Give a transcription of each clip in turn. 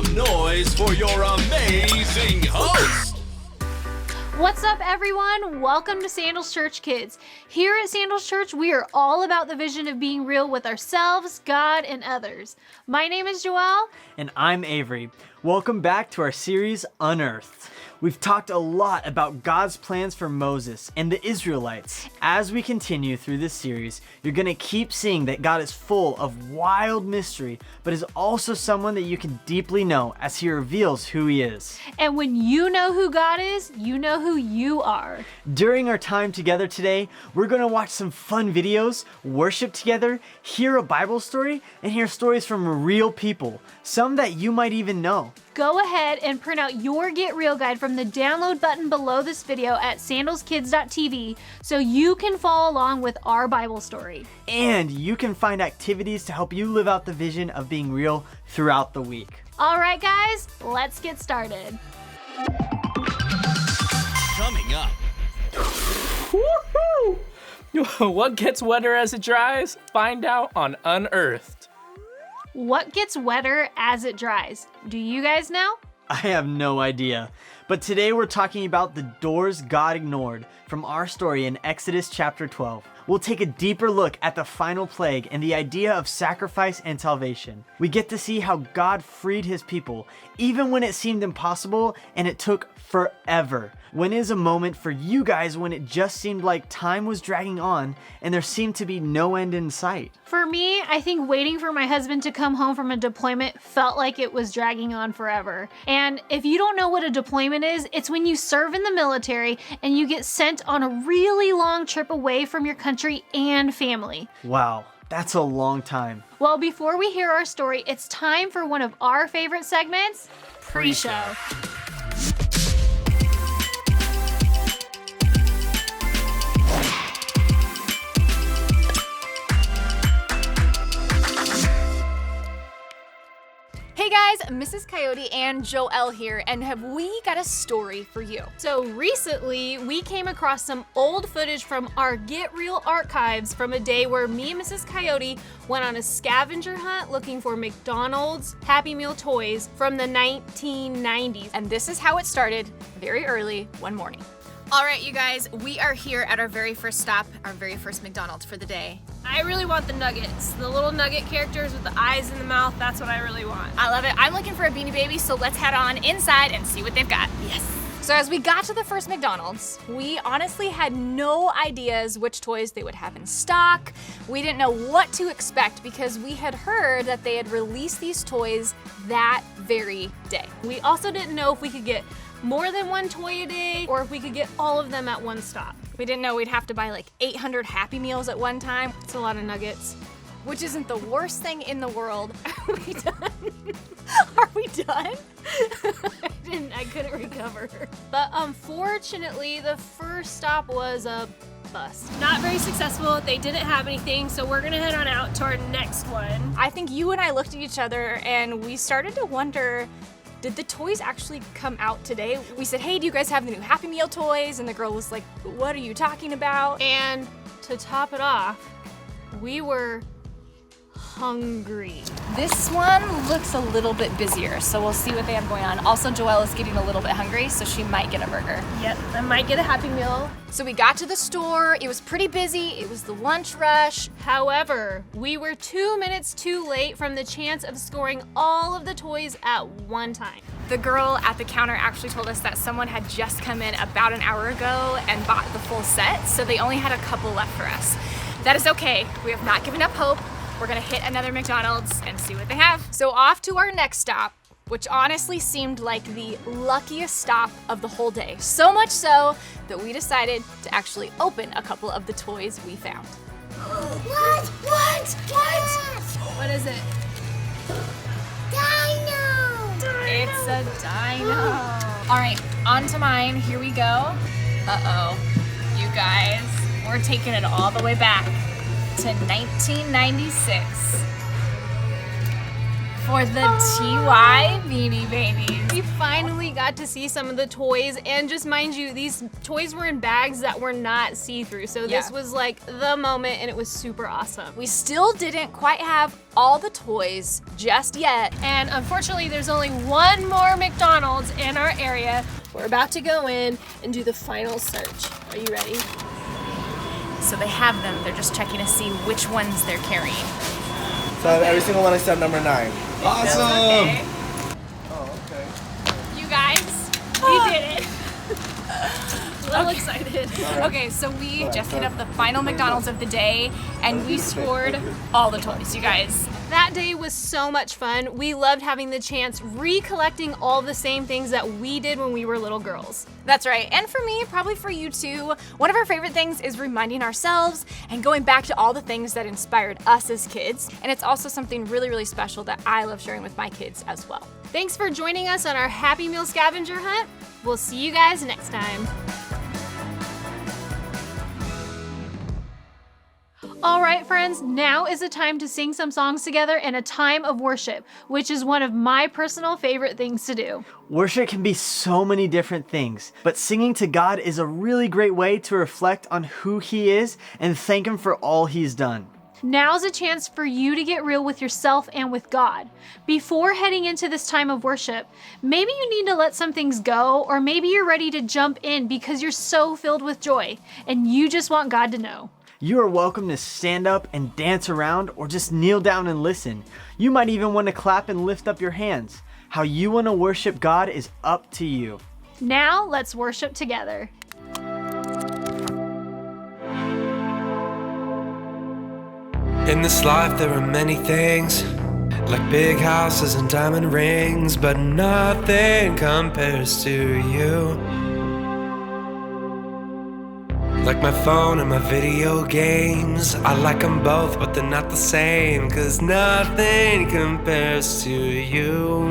some noise for your amazing host. What's up, everyone? Welcome to Sandals Church Kids. Here at Sandals Church, we are all about the vision of being real with ourselves, God, and others. My name is Joelle. And I'm Avery. Welcome back to our series, Unearthed. We've talked a lot about God's plans for Moses and the Israelites. As we continue through this series, you're going to keep seeing that God is full of wild mystery, but is also someone that you can deeply know as he reveals who he is. And when you know who God is, you know who you are. During our time together today, we're going to watch some fun videos, worship together, hear a Bible story, and hear stories from real people, some that you might even know. Go ahead and print out your Get Real guide from the download button below this video at sandalskids.tv so you can follow along with our Bible story. And you can find activities to help you live out the vision of being real throughout the week. All right, guys, let's get started. Coming up. Woohoo! What gets wetter as it dries? Find out on Unearthed. What gets wetter as it dries? Do you guys know? I have no idea. But today we're talking about the doors God ignored from our story in Exodus chapter 12. We'll take a deeper look at the final plague and the idea of sacrifice and salvation. We get to see how God freed his people, even when it seemed impossible and it took forever. When is a moment for you guys when it just seemed like time was dragging on and there seemed to be no end in sight? For me, I think waiting for my husband to come home from a deployment felt like it was dragging on forever. And if you don't know what a deployment is, it's when you serve in the military and you get sent on a really long trip away from your country and family. Wow, that's a long time. Well, before we hear our story, it's time for one of our favorite segments, Pre-Show. Hey guys, Mrs. Coyote and Joelle here, and have we got a story for you? So recently, we came across some old footage from our Get Real archives from a day where me and Mrs. Coyote went on a scavenger hunt looking for McDonald's Happy Meal toys from the 1990s. And this is how it started very early one morning. All right, you guys, we are here at our very first stop, our very first McDonald's for the day. I really want the nuggets. The little nugget characters with the eyes in the mouth, that's what I really want. I love it. I'm looking for a Beanie Baby, so let's head on inside and see what they've got. Yes. So as we got to the first McDonald's, we honestly had no ideas which toys they would have in stock. We didn't know what to expect because we had heard that they had released these toys that very day. We also didn't know if we could get more than one toy a day or if we could get all of them at one stop. We didn't know we'd have to buy like 800 Happy Meals at one time. It's a lot of nuggets. Which isn't the worst thing in the world. Are we done? Are we done? I couldn't recover. But unfortunately, the first stop was a bust. Not very successful. They didn't have anything, so we're gonna head on out to our next one. I think you and I looked at each other and we started to wonder, did the toys actually come out today? We said, hey, do you guys have the new Happy Meal toys? And the girl was like, what are you talking about? And to top it off, we were hungry. This one looks a little bit busier, so we'll see what they have going on. Also, Joelle is getting a little bit hungry, so she might get a burger. Yep, I might get a Happy Meal. So we got to the store. It was pretty busy. It was the lunch rush. However, we were 2 minutes too late from the chance of scoring all of the toys at one time. The girl at the counter actually told us that someone had just come in about an hour ago and bought the full set, so they only had a couple left for us. That is okay. We have not given up hope. We're gonna hit another McDonald's and see what they have. So off to our next stop, which honestly seemed like the luckiest stop of the whole day. So much so that we decided to actually open a couple of the toys we found. What? What is it? Dino! It's a dino. All right, on to mine. Here we go. Uh-oh. You guys, we're taking it all the way back to 1996. for the TY Beanie Babies. We finally got to see some of the toys, and just mind you, these toys were in bags that were not see-through, so this was like the moment, and it was super awesome. We still didn't quite have all the toys just yet. And unfortunately, there's only one more McDonald's in our area. We're about to go in and do the final search. Are you ready? So they have them, they're just checking to see which ones they're carrying. So I have every single one except number 9. Awesome. Okay. Oh, okay. You guys, we did it. A little excited. Okay, so we just hit up the final McDonald's of the day, and we scored all the toys, you guys. That day was so much fun. We loved having the chance recollecting all the same things that we did when we were little girls. That's right, and for me, probably for you too, one of our favorite things is reminding ourselves and going back to all the things that inspired us as kids. And it's also something really, really special that I love sharing with my kids as well. Thanks for joining us on our Happy Meal scavenger hunt. We'll see you guys next time. All right, friends, now is the time to sing some songs together in a time of worship, which is one of my personal favorite things to do. Worship can be so many different things, but singing to God is a really great way to reflect on who He is and thank Him for all He's done. Now's a chance for you to get real with yourself and with God. Before heading into this time of worship, maybe you need to let some things go, or maybe you're ready to jump in because you're so filled with joy and you just want God to know. You are welcome to stand up and dance around or just kneel down and listen. You might even want to clap and lift up your hands. How you want to worship God is up to you. Now let's worship together. In this life there are many things, like big houses and diamond rings, but nothing compares to you. Like my phone and my video games, I like them both, but they're not the same, 'cause nothing compares to you.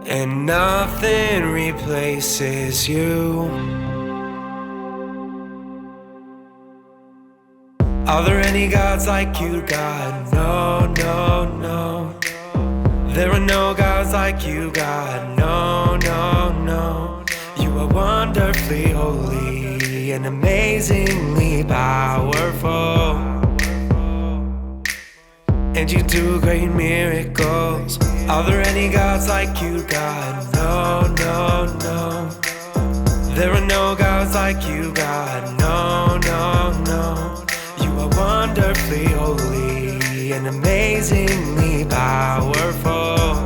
And nothing replaces you. Are there any gods like you, God? No, no, no. There are no gods like you, God. No, no, no. You are wonderfully holy and amazingly powerful. And you do great miracles. Are there any gods like you, God? No, no, no. There are no gods like you, God. No, no, no. You are wonderfully holy and amazingly powerful.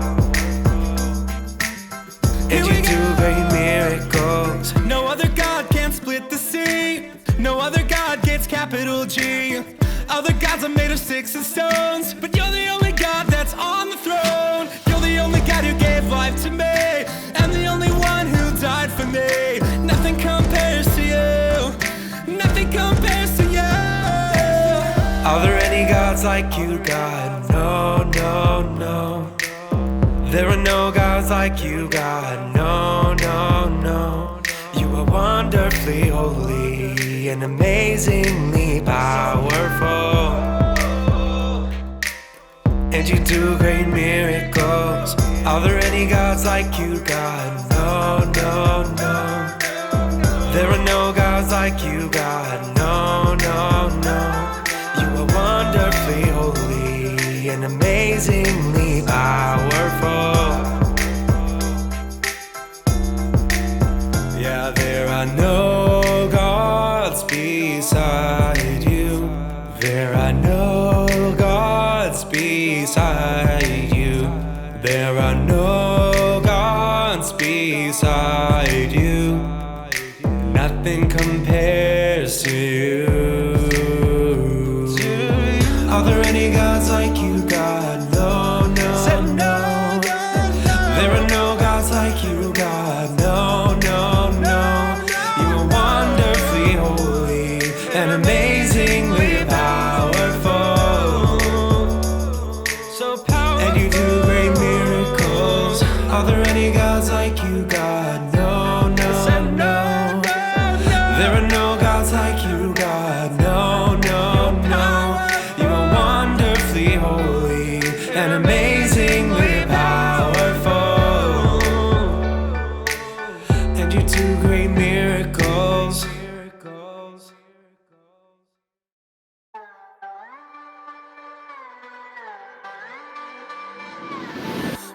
And you do great miracles. No other God can split the sea. No other God gets capital G. Other gods are made of sticks and stones, but you're the only God that's on the throne. You're the only God who gave life to me, and the only one who died for me. Nothing compares to you. Nothing compares to you. Are there any gods like you, God? No, no, no. There are no gods like you, God. No, no, no. You are wonderfully holy and amazingly powerful. And you do great miracles. Are there any gods like you, God? No, no, no. There are no gods like you, God. No, no, no. You are wonderfully holy and amazingly powerful. Yeah, there are no gods beside you. There are no gods beside you. There are no gods beside you. Nothing compares to you. Are there any gods like you, God? No, no, no. There are no gods like you, God. No, no, no. You are wonderfully holy and amazingly powerful. So powerful. And you do great miracles. Are there any gods like you, God? No, no, no. There are no gods like you, God. No, no, no. You are wonderfully holy and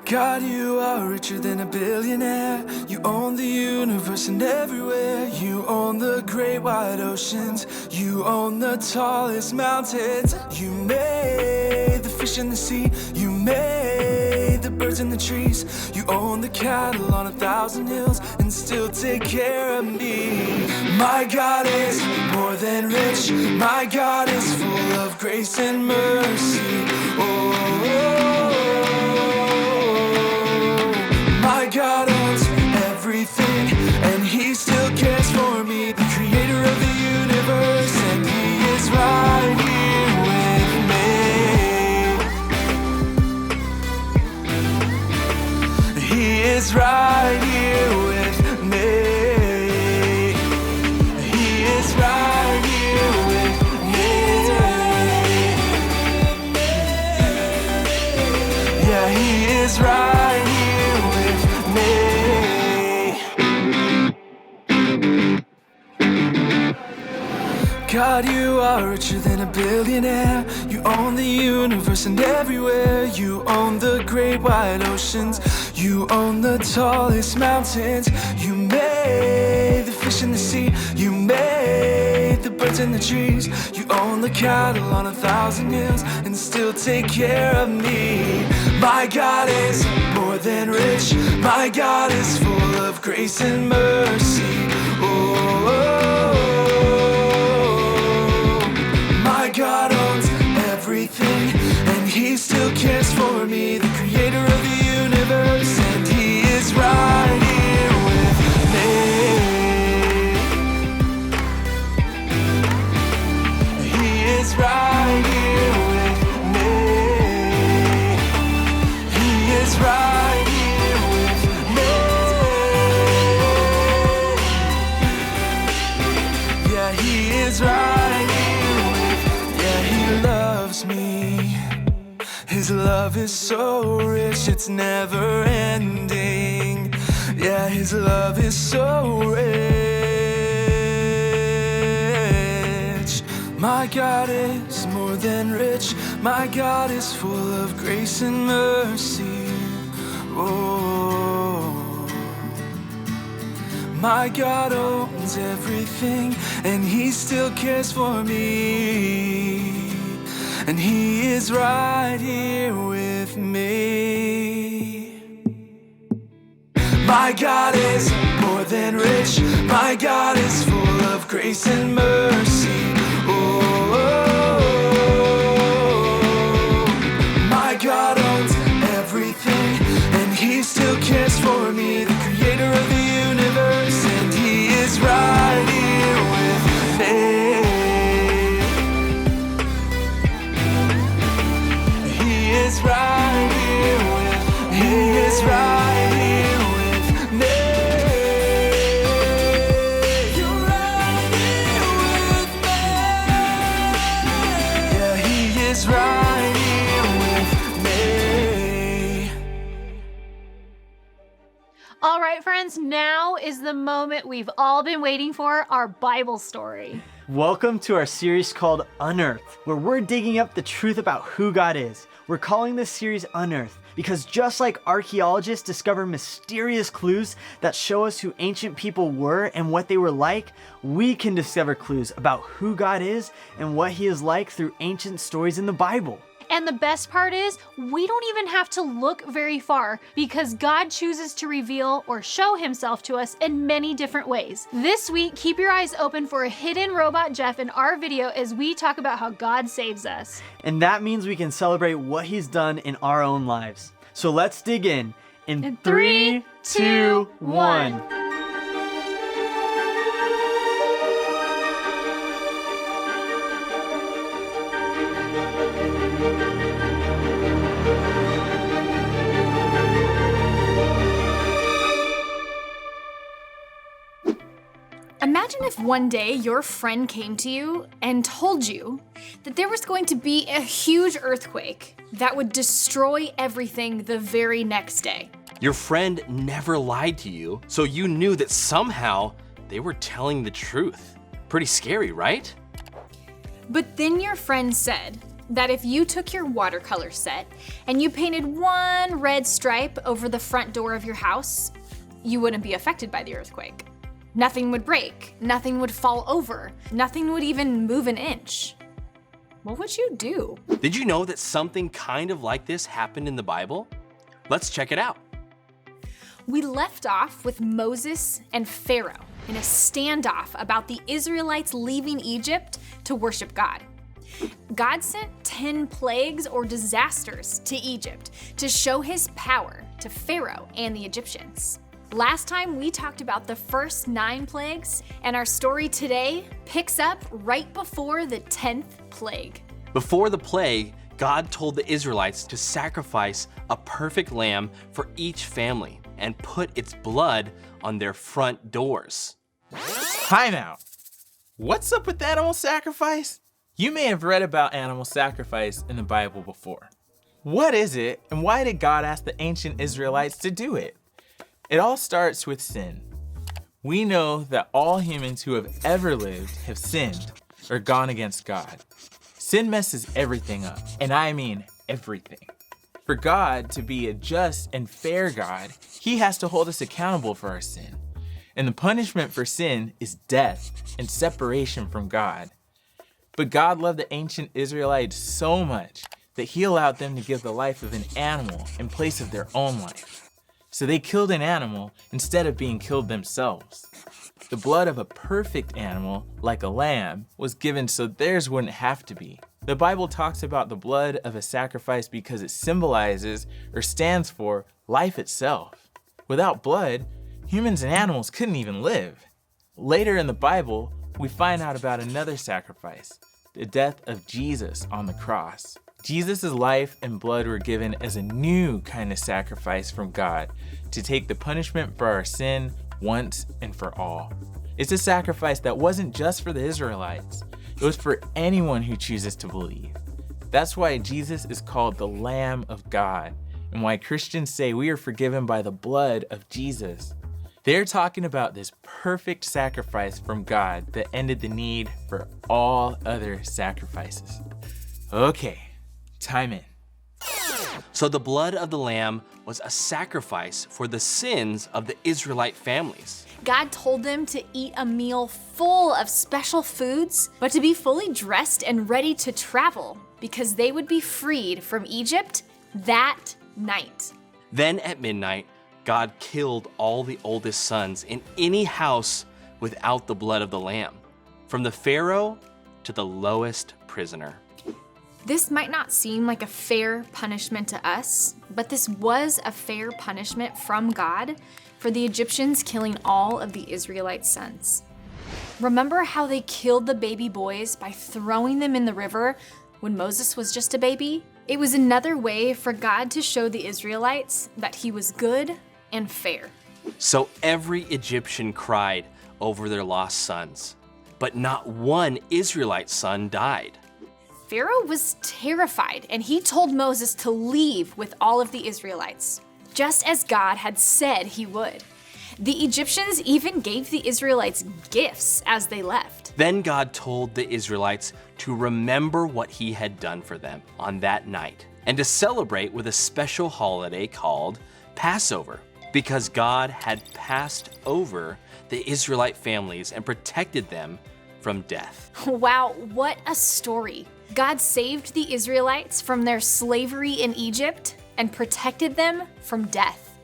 God, you are richer than a billionaire. You own the universe and everywhere. You own the great wide oceans. You own the tallest mountains. You made the fish in the sea. You made the birds in the trees. You own the cattle on 1,000 hills and still take care of me. My God is more than rich. My God is full of grace and mercy. My God owns everything, and He still cares for me. The creator of the universe, and He is right here with me. He is right here with me. He is right here with me. Yeah, He is right here with me. God, you are richer than a billionaire. You own the universe and everywhere. You own the great wide oceans. You own the tallest mountains. You made the fish in the sea. You made the birds in the trees. You own the cattle on 1,000 hills and still take care of me. My God is more than rich. My God is full of grace and mercy. My God owns everything, and He still cares for me. The creator of the universe, and He is right here with me. He is right here with me. He is right here with me. Yeah, He is right here with me. Yeah, He loves me. His love is so rich, it's never ending. Yeah, His love is so rich. My God is more than rich. My God is full of grace and mercy. My God owns everything, and He still cares for me. And He is right here with me. My God is more than rich. My God is full of grace and mercy. My God owns everything, and He still cares for me. The creator of the universe, and He is right here with me. He is right here with me. He is right here with me. You're right here with me. Yeah, He is right here with me. All right, friends, now is the moment we've all been waiting for, our Bible story. Welcome to our series called Unearthed, where we're digging up the truth about who God is. We're calling this series Unearthed because just like archaeologists discover mysterious clues that show us who ancient people were and what they were like, we can discover clues about who God is and what He is like through ancient stories in the Bible. And the best part is, we don't even have to look very far because God chooses to reveal or show Himself to us in many different ways. This week, keep your eyes open for a hidden robot Jeff in our video as we talk about how God saves us. And that means we can celebrate what He's done in our own lives. So let's dig in. In 3, 2, 1. Imagine if one day your friend came to you and told you that there was going to be a huge earthquake that would destroy everything the very next day. Your friend never lied to you, so you knew that somehow they were telling the truth. Pretty scary, right? But then your friend said, that if you took your watercolor set and you painted one red stripe over the front door of your house, you wouldn't be affected by the earthquake. Nothing would break, nothing would fall over, nothing would even move an inch. What would you do? Did you know that something kind of like this happened in the Bible? Let's check it out. We left off with Moses and Pharaoh in a standoff about the Israelites leaving Egypt to worship God. God sent 10 plagues or disasters to Egypt to show his power to Pharaoh and the Egyptians. Last time we talked about the first 9 plagues, and our story today picks up right before the 10th plague. Before the plague, God told the Israelites to sacrifice a perfect lamb for each family and put its blood on their front doors. Time out. What's up with animal sacrifice? You may have read about animal sacrifice in the Bible before. What is it, and why did God ask the ancient Israelites to do it? It all starts with sin. We know that all humans who have ever lived have sinned or gone against God. Sin messes everything up, and I mean everything. For God to be a just and fair God, he has to hold us accountable for our sin. And the punishment for sin is death and separation from God. But God loved the ancient Israelites so much that he allowed them to give the life of an animal in place of their own life. So they killed an animal instead of being killed themselves. The blood of a perfect animal, like a lamb, was given so theirs wouldn't have to be. The Bible talks about the blood of a sacrifice because it symbolizes or stands for life itself. Without blood, humans and animals couldn't even live. Later in the Bible, we find out about another sacrifice, the death of Jesus on the cross. Jesus' life and blood were given as a new kind of sacrifice from God to take the punishment for our sin once and for all. It's a sacrifice that wasn't just for the Israelites. It was for anyone who chooses to believe. That's why Jesus is called the Lamb of God, and why Christians say we are forgiven by the blood of Jesus. They're talking about this perfect sacrifice from God that ended the need for all other sacrifices. Okay, time in. So the blood of the lamb was a sacrifice for the sins of the Israelite families. God told them to eat a meal full of special foods, but to be fully dressed and ready to travel because they would be freed from Egypt that night. Then at midnight, God killed all the oldest sons in any house without the blood of the lamb, from the Pharaoh to the lowest prisoner. This might not seem like a fair punishment to us, but this was a fair punishment from God for the Egyptians killing all of the Israelite sons. Remember how they killed the baby boys by throwing them in the river when Moses was just a baby? It was another way for God to show the Israelites that he was good and fair. So every Egyptian cried over their lost sons, but not one Israelite son died. Pharaoh was terrified, and he told Moses to leave with all of the Israelites, just as God had said he would. The Egyptians even gave the Israelites gifts as they left. Then God told the Israelites to remember what he had done for them on that night, and to celebrate with a special holiday called Passover, because God had passed over the Israelite families and protected them from death. Wow, what a story. God saved the Israelites from their slavery in Egypt and protected them from death.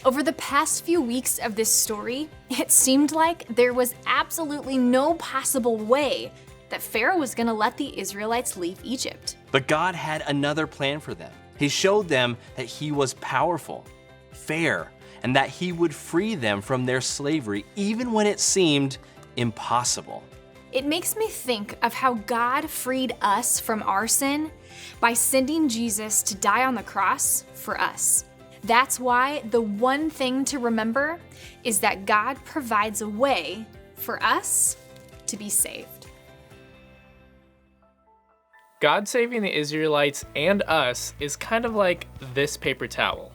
Over the past few weeks of this story, it seemed like there was absolutely no possible way that Pharaoh was going to let the Israelites leave Egypt. But God had another plan for them. He showed them that he was powerful, fair, and that he would free them from their slavery even when it seemed impossible. It makes me think of how God freed us from our sin by sending Jesus to die on the cross for us. That's why the one thing to remember is that God provides a way for us to be saved. God saving the Israelites and us is kind of like this paper towel.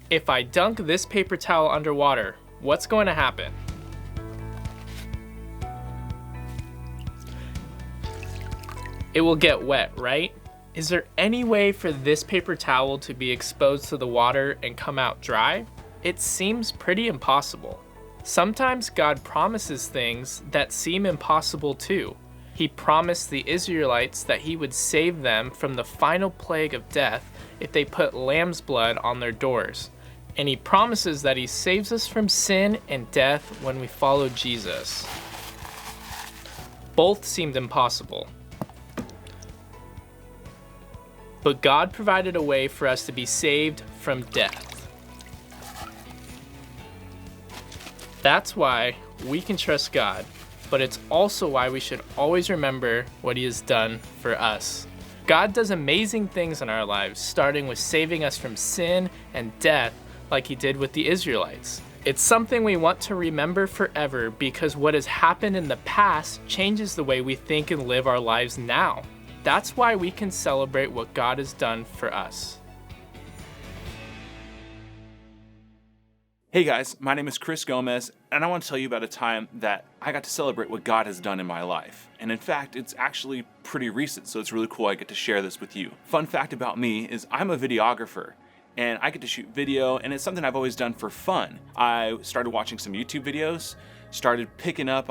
If I dunk this paper towel underwater, what's going to happen? It will get wet, right? Is there any way for this paper towel to be exposed to the water and come out dry? It seems pretty impossible. Sometimes God promises things that seem impossible too. He promised the Israelites that he would save them from the final plague of death if they put lamb's blood on their doors. And he promises that he saves us from sin and death when we follow Jesus. Both seemed impossible. But God provided a way for us to be saved from death. That's why we can trust God, but it's also why we should always remember what he has done for us. God does amazing things in our lives, starting with saving us from sin and death like he did with the Israelites. It's something we want to remember forever because what has happened in the past changes the way we think and live our lives now. That's why we can celebrate what God has done for us. Hey guys, my name is Chris Gomez, and I want to tell you about a time that I got to celebrate what God has done in my life. And in fact, it's actually pretty recent, so it's really cool I get to share this with you. Fun fact about me is I'm a videographer, and I get to shoot video, and it's something I've always done for fun. I started watching some YouTube videos, started picking up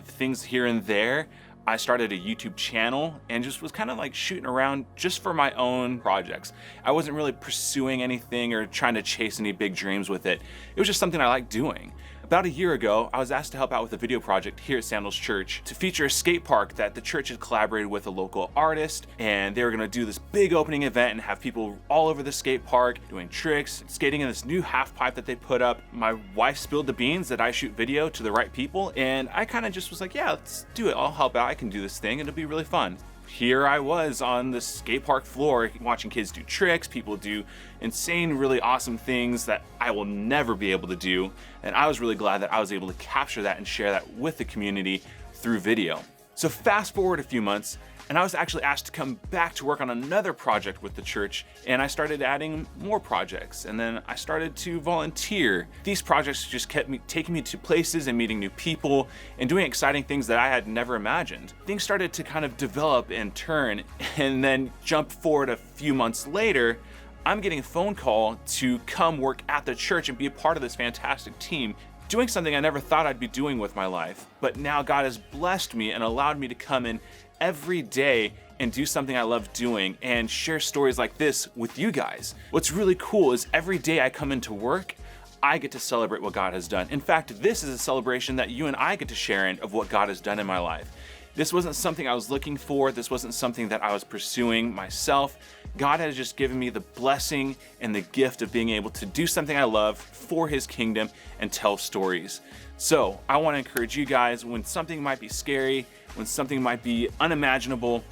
things here and there. I started a YouTube channel and just was kind of like shooting around just for my own projects. I wasn't really pursuing anything or trying to chase any big dreams with it. It was just something I liked doing. About a year ago, I was asked to help out with a video project here at Sandals Church to feature a skate park that the church had collaborated with a local artist, and they were gonna do this big opening event and have people all over the skate park doing tricks, skating in this new half pipe that they put up. My wife spilled the beans that I shoot video to the right people, and I kind of just was like, yeah, let's do it. I'll help out. I can do this thing. It'll be really fun. Here I was on the skate park floor watching kids do tricks, people do insane, really awesome things that I will never be able to do. And I was really glad that I was able to capture that and share that with the community through video. So fast forward a few months, and I was actually asked to come back to work on another project with the church, and I started adding more projects, and then I started to volunteer. These projects just kept taking me to places and meeting new people and doing exciting things that I had never imagined. Things started to kind of develop and turn, and then jump forward a few months later, I'm getting a phone call to come work at the church and be a part of this fantastic team, doing something I never thought I'd be doing with my life. But now God has blessed me and allowed me to come in every day and do something I love doing and share stories like this with you guys. What's really cool is every day I come into work, I get to celebrate what God has done. In fact, this is a celebration that you and I get to share in of what God has done in my life. This wasn't something I was looking for. This wasn't something that I was pursuing myself. God has just given me the blessing and the gift of being able to do something I love for his kingdom and tell stories. So I want to encourage you guys, when something might be scary, when something might be unimaginable,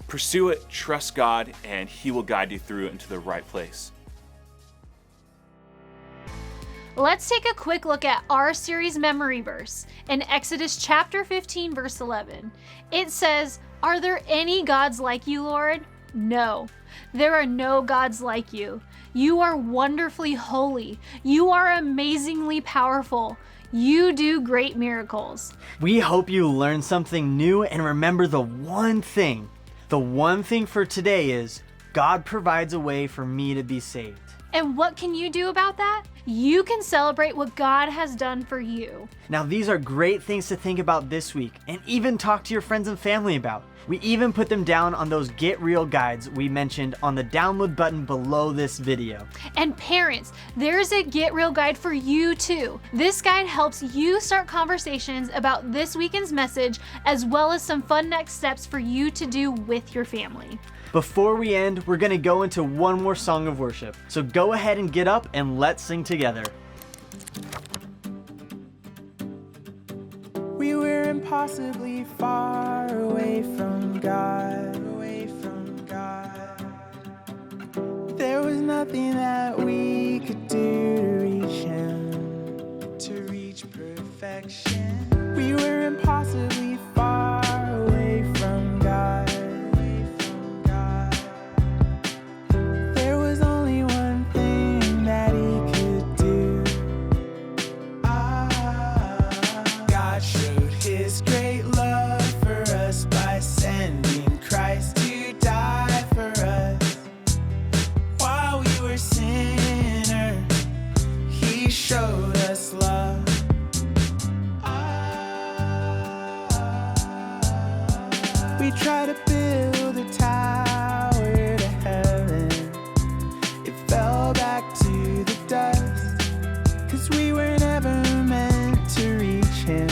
pursue it, trust God, and he will guide you through it into the right place. Let's take a quick look at our series memory verse in Exodus chapter 15, verse 11. It says, "Are there any gods like you, Lord? No, there are no gods like you. You are wonderfully holy. You are amazingly powerful. You do great miracles." We hope you learned something new and remember the one thing. The one thing for today is God provides a way for me to be saved. And what can you do about that? You can celebrate what God has done for you. Now, these are great things to think about this week and even talk to your friends and family about. We even put them down on those Get Real guides we mentioned on the download button below this video. And parents, there's a Get Real guide for you too. This guide helps you start conversations about this weekend's message, as well as some fun next steps for you to do with your family. Before we end, we're gonna go into one more song of worship. So go ahead and get up and let's sing together. We were impossibly far away from God. There was nothing that we could do to reach Him, to reach perfection. We were impossibly far away from God. There was only one thing that He could do. God showed His great love for us by sending Christ to die for us. we tried to build a tower to heaven, it fell back to the dust. 'Cause we were never meant to reach him,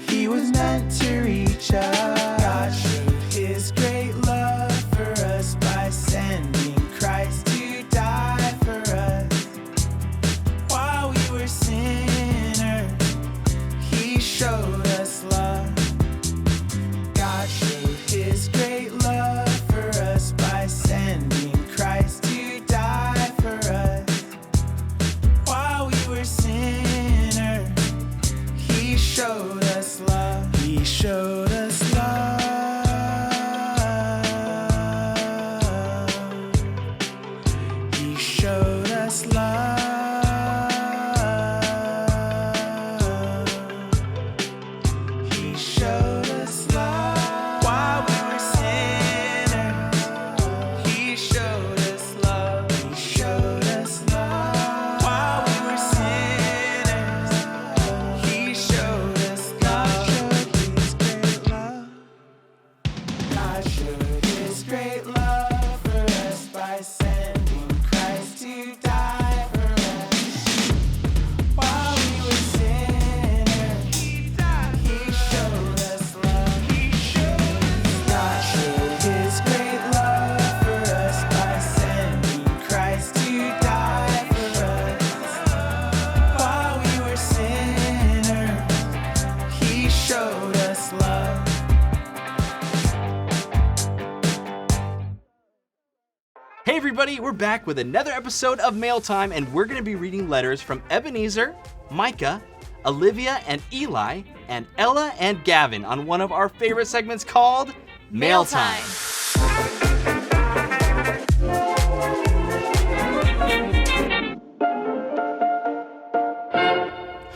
he was meant to reach us. God showed his great love for us by sending Christ to die for us. While we were sinners, he showed us love. God showed his great love for us by sending Christ to die for us. While we were sinners, he showed us love. He showed us love. He showed us love. He showed us love. While we were sinners, he showed us love. He showed us love. While we were sinners, he showed us love. God showed his great love for us by sending Christ to die for us. While we were sinners, he showed us love. God showed his great love for us by sending Christ to die for us. While we were sinners, he showed us love. Hey everybody, we're back with another episode of Mail Time, and we're going to be reading letters from Ebenezer, Micah, Olivia and Eli, and Ella and Gavin on one of our favorite segments called Mail Time.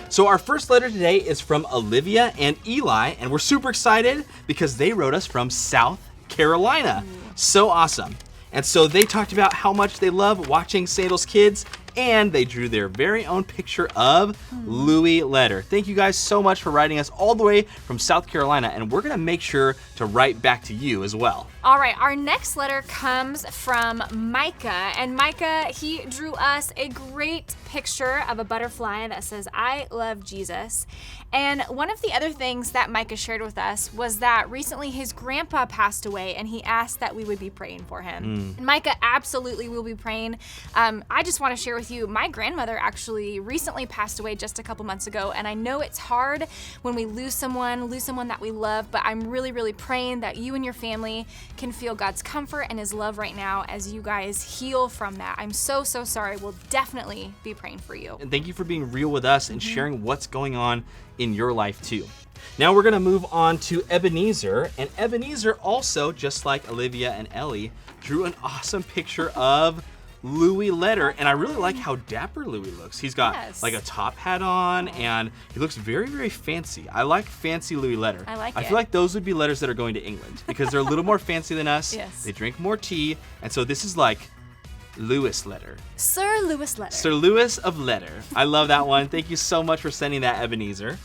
So our first letter today is from Olivia and Eli, and we're super excited because they wrote us from South Carolina. So awesome. And so they talked about how much they love watching Sandals Kids, and they drew their very own picture of Louis Letter. Thank you guys so much for writing us all the way from South Carolina, and we're gonna make sure to write back to you as well. All right, our next letter comes from Micah, and Micah, he drew us a great picture of a butterfly that says, "I love Jesus." And one of the other things that Micah shared with us was that recently his grandpa passed away, and he asked that we would be praying for him. And Micah absolutely will be praying. I just want to share with you, my grandmother actually recently passed away just a couple months ago, and I know it's hard when we lose someone that we love, but I'm really, really praying that you and your family can feel God's comfort and his love right now as you guys heal from that. I'm so, so sorry. We'll definitely be praying for you. And thank you for being real with us and sharing what's going on in your life too. Now we're gonna move on to Ebenezer, and Ebenezer also, just like Olivia and Ellie, drew an awesome picture of Louis Letter, and I really like how dapper Louis looks. He's got like a top hat on, and he looks very, very fancy. I like fancy Louis Letter. I feel like those would be letters that are going to England because they're a little more fancy than us. Yes. They drink more tea, and so this is like Louis Letter. Sir Louis Letter. Sir Louis of Letter. I love that one. Thank you so much for sending that, Ebenezer.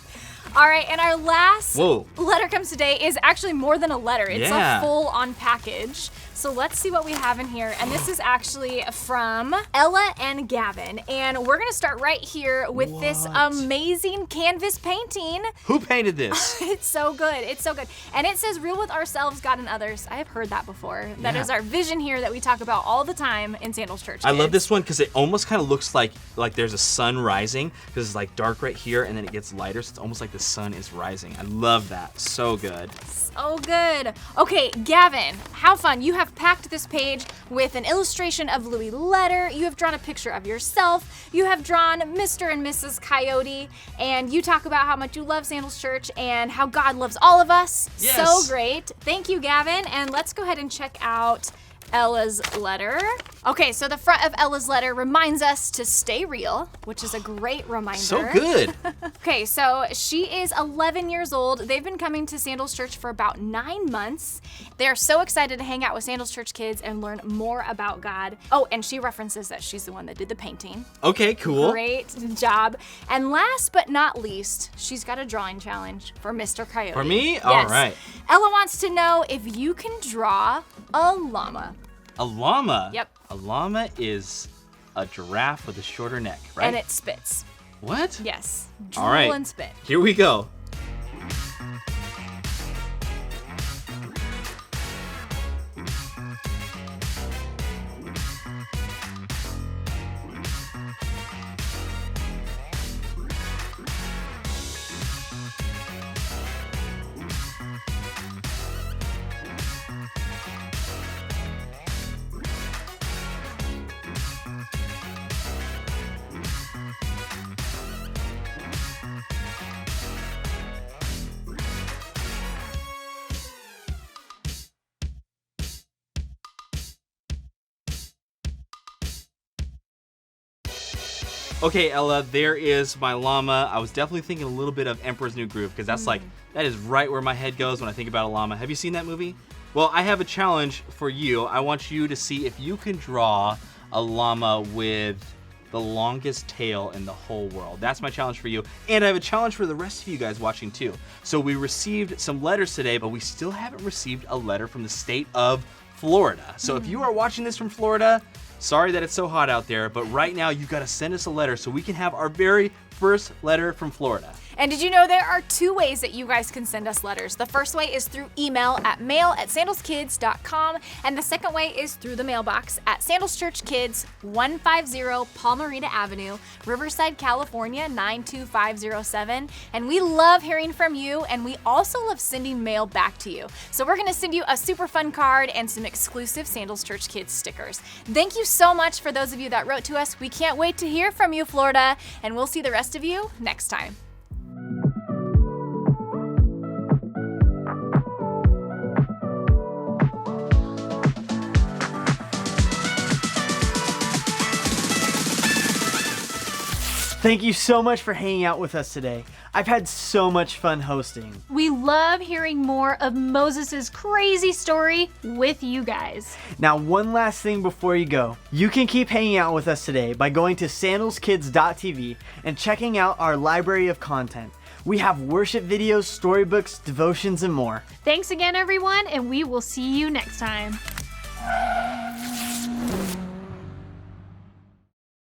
All right, and our last letter comes today is actually more than a letter. It's a full-on package. So let's see what we have in here. And this is actually from Ella and Gavin. And we're gonna start right here with this amazing canvas painting. Who painted this? It's so good, it's so good. And it says, real with ourselves, God, and others. I have heard that before. That is our vision here that we talk about all the time in Sandals Church. I love this one because it almost kind of looks like there's a sun rising, because it's like dark right here and then it gets lighter, so it's almost like the sun is rising. I love that, so good. So good. Okay, Gavin, how fun. You have packed this page with an illustration of Louis Letter. You have drawn a picture of yourself. You have drawn Mr. and Mrs. Coyote, and you talk about how much you love Sandals Church and how God loves all of us. Yes. So great. Thank you, Gavin, and let's go ahead and check out Ella's letter. Okay, so the front of Ella's letter reminds us to stay real, which is a great reminder. So good. Okay, so she is 11 years old. They've been coming to Sandals Church for about 9 months. They are so excited to hang out with Sandals Church kids and learn more about God. Oh, and she references that she's the one that did the painting. Okay, cool. Great job. And last but not least, she's got a drawing challenge for Mr. Coyote. For me? Yes. All right. Ella wants to know if you can draw a llama. A llama? Yep. A llama is a giraffe with a shorter neck, right? And it spits. What? Yes. All right. Drool and spit. Here we go. Okay, Ella, there is my llama. I was definitely thinking a little bit of Emperor's New Groove because that's that is right where my head goes when I think about a llama. Have you seen that movie? Well, I have a challenge for you. I want you to see if you can draw a llama with the longest tail in the whole world. That's my challenge for you. And I have a challenge for the rest of you guys watching too. So we received some letters today, but we still haven't received a letter from the state of Florida. So if you are watching this from Florida, sorry that it's so hot out there, but right now you gotta send us a letter so we can have our very first letter from Florida. And did you know there are 2 ways that you guys can send us letters? The first way is through email at mail@sandalskids.com, and the second way is through the mailbox at Sandals Church Kids, 150 Palmerita Avenue, Riverside, California, 92507. And we love hearing from you, and we also love sending mail back to you. So we're gonna send you a super fun card and some exclusive Sandals Church Kids stickers. Thank you so much for those of you that wrote to us. We can't wait to hear from you, Florida, and we'll see the rest of you next time. Thank you so much for hanging out with us today. I've had so much fun hosting. We love hearing more of Moses' crazy story with you guys. Now, one last thing before you go. You can keep hanging out with us today by going to sandalskids.tv and checking out our library of content. We have worship videos, storybooks, devotions, and more. Thanks again, everyone, and we will see you next time.